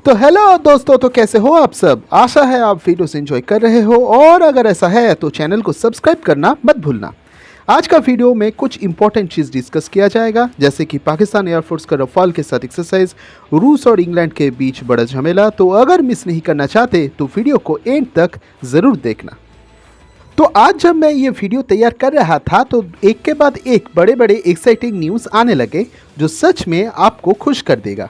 तो हेलो दोस्तों, तो कैसे हो आप सब। आशा है आप वीडियो से एंजॉय कर रहे हो और अगर ऐसा है तो चैनल को सब्सक्राइब करना मत भूलना। आज का वीडियो में कुछ इंपॉर्टेंट चीज़ डिस्कस किया जाएगा, जैसे कि पाकिस्तान एयरफोर्स का रफाल के साथ एक्सरसाइज, रूस और इंग्लैंड के बीच बड़ा झमेला। तो अगर मिस नहीं करना चाहते तो वीडियो को एंड तक ज़रूर देखना। तो आज जब मैं ये वीडियो तैयार कर रहा था तो एक के बाद एक बड़े बड़े एक्साइटिंग न्यूज़ आने लगे जो सच में आपको खुश कर देगा।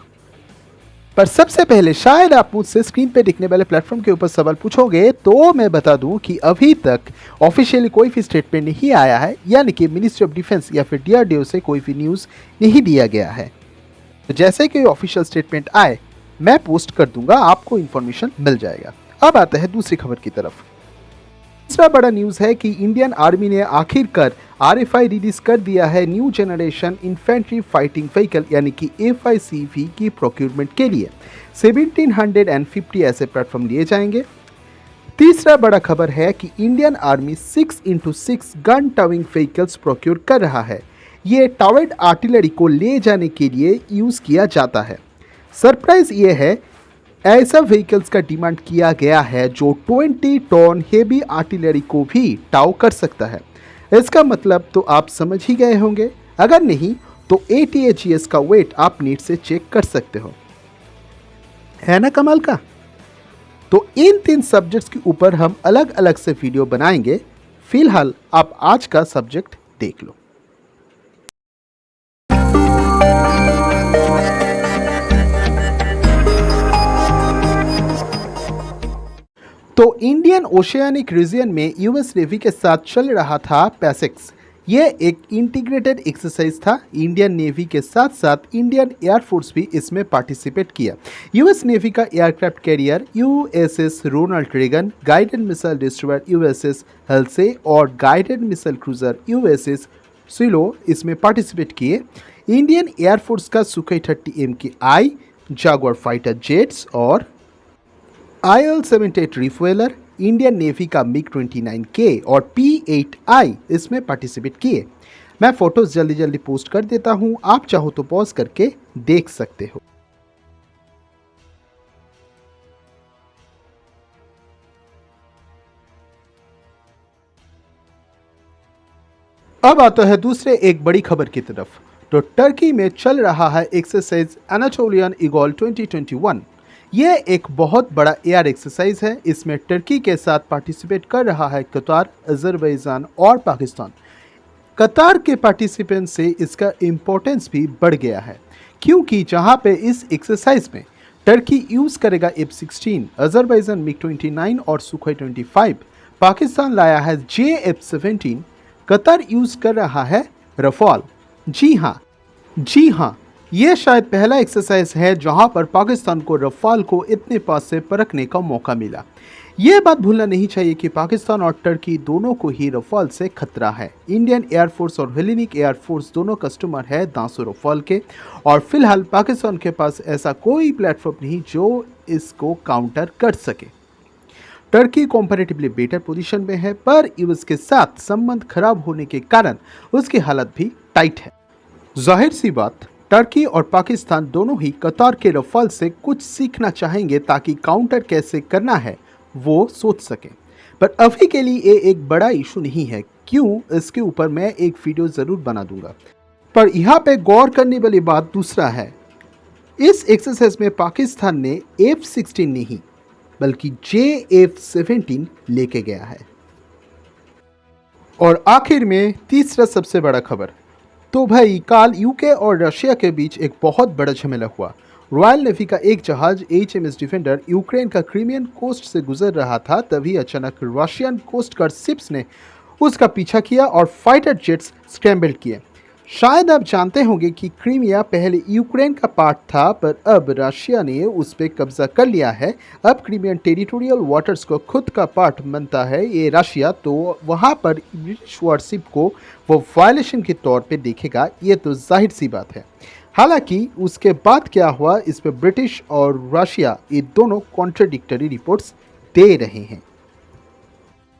पर सबसे पहले शायद आप मुझसे स्क्रीन पे दिखने वाले प्लेटफॉर्म के ऊपर सवाल पूछोगे, तो मैं बता दूं कि अभी तक ऑफिशियली कोई भी स्टेटमेंट नहीं आया है, यानी कि मिनिस्ट्री ऑफ डिफेंस या फिर डीआरडीओ से कोई भी न्यूज़ नहीं दिया गया है। तो जैसे कि ऑफिशियल स्टेटमेंट आए मैं पोस्ट कर दूंगा, आपको इन्फॉर्मेशन मिल जाएगा। अब आता है दूसरी खबर की तरफ। तीसरा बड़ा न्यूज है कि इंडियन आर्मी ने आखिरकार आरएफआई रिलीज कर दिया है new generation infantry fighting vehicle यानी कि एफआईसीवी की प्रोक्योरमेंट के लिए 1750 ऐसे प्लेटफॉर्म लिए जाएंगे। तीसरा बड़ा खबर है कि Indian army 6x6 gun towing vehicles procure कर रहा है। ये टावर्ड आर्टिलरी को ले जाने के लिए यूज किया जाता है। सरप्राइज ये है, ऐसा व्हीकल्स का डिमांड किया गया है जो 20 टन हेवी आर्टिलरी को भी टाव कर सकता है। इसका मतलब तो आप समझ ही गए होंगे, अगर नहीं तो ATAGS का वेट आप नीट से चेक कर सकते हो। है ना कमाल का। तो इन 3 सब्जेक्ट्स के ऊपर हम अलग अलग से वीडियो बनाएंगे। फिलहाल आप आज का सब्जेक्ट देख लो। तो इंडियन ओशियानिक रीजन में यूएस नेवी के साथ चल रहा था पैसिक्स। ये एक इंटीग्रेटेड एक्सरसाइज था। इंडियन नेवी के साथ साथ इंडियन एयरफोर्स भी इसमें पार्टिसिपेट किया। यूएस नेवी का aircraft carrier USS Ronald Reagan, guided missile destroyer USS Halsey और guided missile cruiser USS Shiloh इसमें पार्टिसिपेट किए। इंडियन एयरफोर्स का Sukhoi 30 MKI, Jaguar fighter jets और IL-78 रिफ्यूलर, इंडियन नेवी का MiG-29K और P-8I इसमें participate किए। मैं फोटोज जल्दी जल्दी पोस्ट कर देता हूं, आप चाहो तो पॉज करके देख सकते हो। अब आता है दूसरे एक बड़ी खबर की तरफ। तो टर्की में चल रहा है एक्सरसाइज एनाटोलियन ईगल 2021। यह एक बहुत बड़ा एयर एक्सरसाइज है। इसमें टर्की के साथ पार्टिसिपेट कर रहा है कतार, अजरबैजान और पाकिस्तान। कतार के पार्टिसिपेंट से इसका इम्पोर्टेंस भी बढ़ गया है, क्योंकि जहां पे इस एक्सरसाइज में टर्की यूज करेगा F-16, अजरबैजान MiG-29 और सुखोई 25, पाकिस्तान लाया है JF-17, कतर यूज कर रहा है रफाल। जी हाँ, ये शायद पहला एक्सरसाइज है जहां पर पाकिस्तान को रफाल को इतने पास से परखने का मौका मिला। ये बात भूलना नहीं चाहिए कि पाकिस्तान और टर्की दोनों को ही रफाल से खतरा है। इंडियन एयरफोर्स और हेलेनिक एयरफोर्स दोनों कस्टमर है दांसो रफाल के, और फिलहाल पाकिस्तान के पास ऐसा कोई प्लेटफॉर्म नहीं जो इसको काउंटर कर सके। टर्की कंपैरेटिवली बेटर पोजीशन में है, पर यूएस के साथ संबंध खराब होने के कारण उसकी हालत भी टाइट है। जाहिर सी बात, टर्की और पाकिस्तान दोनों ही कतार के रफाल से कुछ सीखना चाहेंगे ताकि काउंटर कैसे करना है वो सोच सकें। पर अभी के लिए ये एक बड़ा इशू नहीं है, क्यों, इसके ऊपर मैं एक वीडियो ज़रूर बना दूंगा। पर यहाँ पे गौर करने वाली बात दूसरा है। इस एक्सरसाइज में पाकिस्तान ने F-16 नहीं बल्कि JF-17 लेके गया है। और आखिर में तीसरा सबसे बड़ा खबर। तो भाई कल यूके और रशिया के बीच एक बहुत बड़ा झमेला हुआ। रॉयल नेवी का एक जहाज HMS डिफेंडर यूक्रेन का क्रीमियन कोस्ट से गुजर रहा था, तभी अचानक रशियन कोस्ट गार्ड शिप्स ने उसका पीछा किया और फाइटर जेट्स स्क्रैम्बल किए। शायद आप जानते होंगे कि क्रीमिया पहले यूक्रेन का पार्ट था, पर अब रशिया ने उस पर कब्जा कर लिया है। अब क्रीमियन टेरिटोरियल वाटर्स को खुद का पार्ट मानता है ये रशिया, तो वहाँ पर ब्रिटिश वारशिप को वो वायलेशन के तौर पे देखेगा, ये तो जाहिर सी बात है। हालांकि उसके बाद क्या हुआ इस पर ब्रिटिश और रशिया ये दोनों कॉन्ट्राडिक्टरी रिपोर्ट्स दे रहे हैं।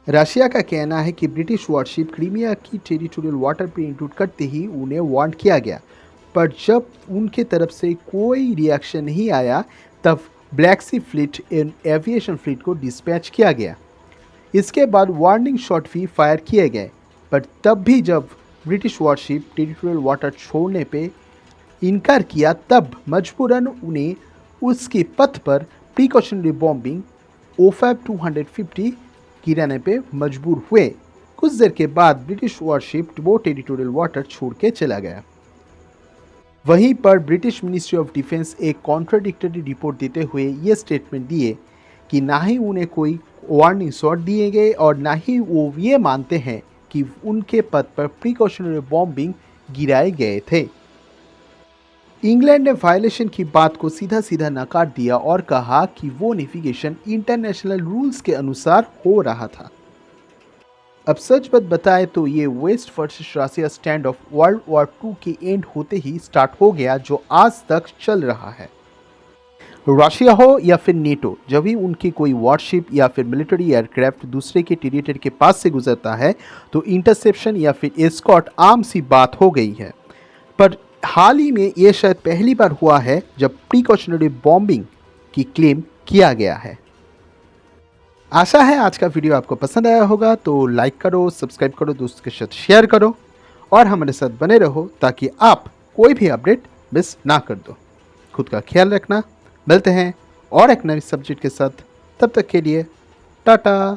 रशिया का कहना है कि ब्रिटिश वारशिप क्रीमिया की टेरिटोरियल वाटर पर इंट्रूड करते ही उन्हें वार्न किया गया, पर जब उनके तरफ से कोई रिएक्शन नहीं आया तब black Sea fleet aviation fleet को डिस्पैच किया गया। इसके बाद वार्निंग शॉट भी फायर किए गए, पर तब भी जब ब्रिटिश वॉरशिप टेरिटोरियल वाटर छोड़ने पे इनकार किया, तब मजबूरन उन्हें उसके पथ पर प्रिकॉशनरी बॉम्बिंग O5 250 गिराने पे मजबूर हुए। कुछ देर के बाद ब्रिटिश वॉरशिप वो टेरिटोरियल वाटर छोड़ के चला गया। वहीं पर ब्रिटिश मिनिस्ट्री ऑफ डिफेंस एक कॉन्ट्राडिक्टरी रिपोर्ट देते हुए ये स्टेटमेंट दिए कि ना ही उन्हें कोई वार्निंग शॉट दिए गए और ना ही वो ये मानते हैं कि उनके पथ पर प्रिकॉशनरी बॉम्बिंग गिराए गए थे। इंग्लैंड ने वायलेशन की बात को सीधा सीधा नकार दिया और कहा कि वो नेविगेशन इंटरनेशनल रूल्स के अनुसार हो रहा था। अब सच बात बताएं तो ये west versus Russia standoff world war 2 के एंड होते ही स्टार्ट हो गया, जो आज तक चल रहा है। रशिया हो या फिर नेटो, जब भी उनकी कोई वॉरशिप या फिर मिलिट्री एयरक्राफ्ट दूसरे के टेरिटरी के पास से गुजरता है तो इंटरसेप्शन या फिर एस्कॉर्ट आम सी बात हो गई है। पर हाल ही में ये शायद पहली बार हुआ है जब प्रिकॉशनरी बॉम्बिंग की क्लेम किया गया है। आशा है आज का वीडियो आपको पसंद आया होगा, तो लाइक करो, सब्सक्राइब करो, दोस्तों के साथ शेयर करो और हमारे साथ बने रहो ताकि आप कोई भी अपडेट मिस ना कर दो। खुद का ख्याल रखना। मिलते हैं और एक नए सब्जेक्ट के साथ, तब तक के लिए टाटा।